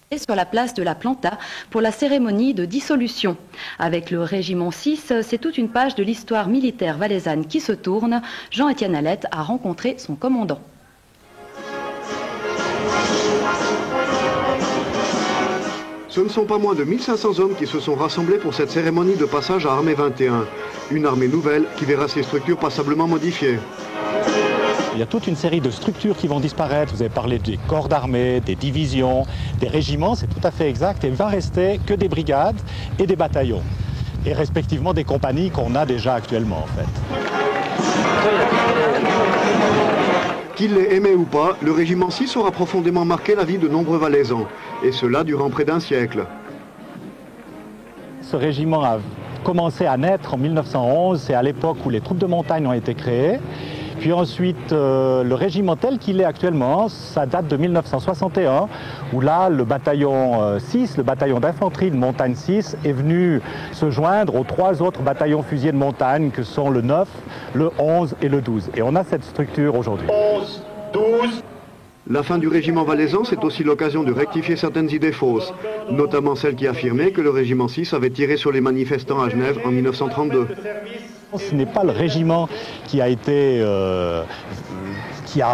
Et sur la place de la Planta pour la cérémonie de dissolution. Avec le régiment 6, c'est toute une page de l'histoire militaire valaisanne qui se tourne. Jean-Étienne Alette a rencontré son commandant. Ce ne sont pas moins de 1500 hommes qui se sont rassemblés pour cette cérémonie de passage à Armée 21. Une armée nouvelle qui verra ses structures passablement modifiées. Il y a toute une série de structures qui vont disparaître. Vous avez parlé des corps d'armée, des divisions, des régiments, c'est tout à fait exact. Et il ne va rester que des brigades et des bataillons. Et respectivement des compagnies qu'on a déjà actuellement en fait. Qu'il l'ait aimé ou pas, le régiment 6 aura profondément marqué la vie de nombreux Valaisans. Et cela durant près d'un siècle. Ce régiment a commencé à naître en 1911. C'est à l'époque où les troupes de montagne ont été créées. Puis ensuite, le régiment tel qu'il est actuellement, ça date de 1961, où là, le bataillon 6, le bataillon d'infanterie de montagne 6, est venu se joindre aux 3 autres bataillons fusiliers de montagne, que sont le 9, le 11 et le 12. Et on a cette structure aujourd'hui. 11, 12... La fin du régiment valaisan, c'est aussi l'occasion de rectifier certaines idées fausses, notamment celle qui affirmait que le régiment 6 avait tiré sur les manifestants à Genève en 1932. Ce n'est pas le régiment qui a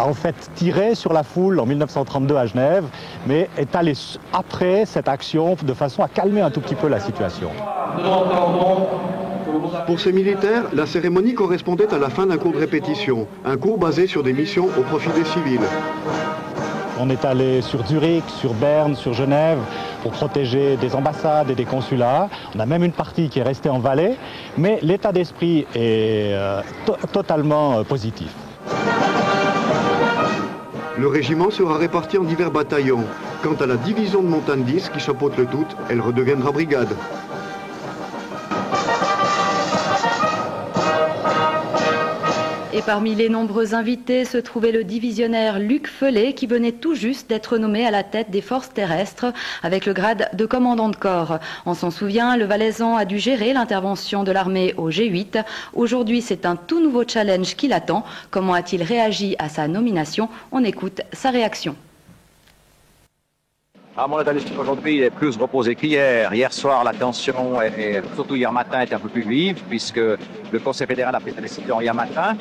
en fait tiré sur la foule en 1932 à Genève, mais est allé après cette action de façon à calmer un tout petit peu la situation. Pour ces militaires, la cérémonie correspondait à la fin d'un cours de répétition, un cours basé sur des missions au profit des civils. On est allé sur Zurich, sur Berne, sur Genève pour protéger des ambassades et des consulats. On a même une partie qui est restée en Valais, mais l'état d'esprit est totalement positif. Le régiment sera réparti en divers bataillons. Quant à la division de montagne 10 qui chapeaute le tout, elle redeviendra brigade. Et parmi les nombreux invités se trouvait le divisionnaire Luc Felet qui venait tout juste d'être nommé à la tête des forces terrestres avec le grade de commandant de corps. On s'en souvient, le Valaisan a dû gérer l'intervention de l'armée au G8. Aujourd'hui, c'est un tout nouveau challenge qui l'attend. Comment a-t-il réagi à sa nomination? On écoute sa réaction. Mon état d'esprit aujourd'hui est plus reposé qu'hier. Hier soir, la tension, et surtout hier matin, était un peu plus vive, puisque le Conseil fédéral a pris sa décision hier matin.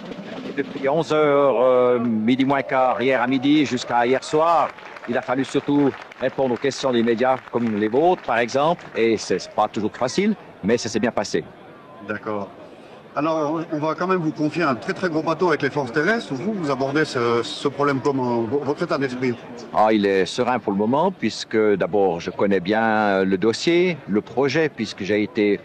Et depuis 11h, midi moins quart, hier à midi, jusqu'à hier soir, il a fallu surtout répondre aux questions des médias comme les vôtres, par exemple. Et c'est pas toujours facile, mais ça s'est bien passé. D'accord. Alors, on va quand même vous confier un très gros bateau avec les forces terrestres. Vous abordez ce problème comment? Votre état d'esprit? Il est serein pour le moment, puisque d'abord, je connais bien le dossier, le projet, puisque j'ai été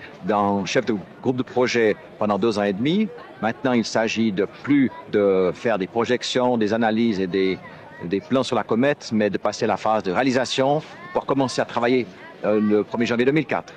chef de groupe de projet pendant 2 ans et demi. Maintenant, il s'agit de plus de faire des projections, des analyses et des plans sur la comète, mais de passer à la phase de réalisation pour commencer à travailler le 1er janvier 2004.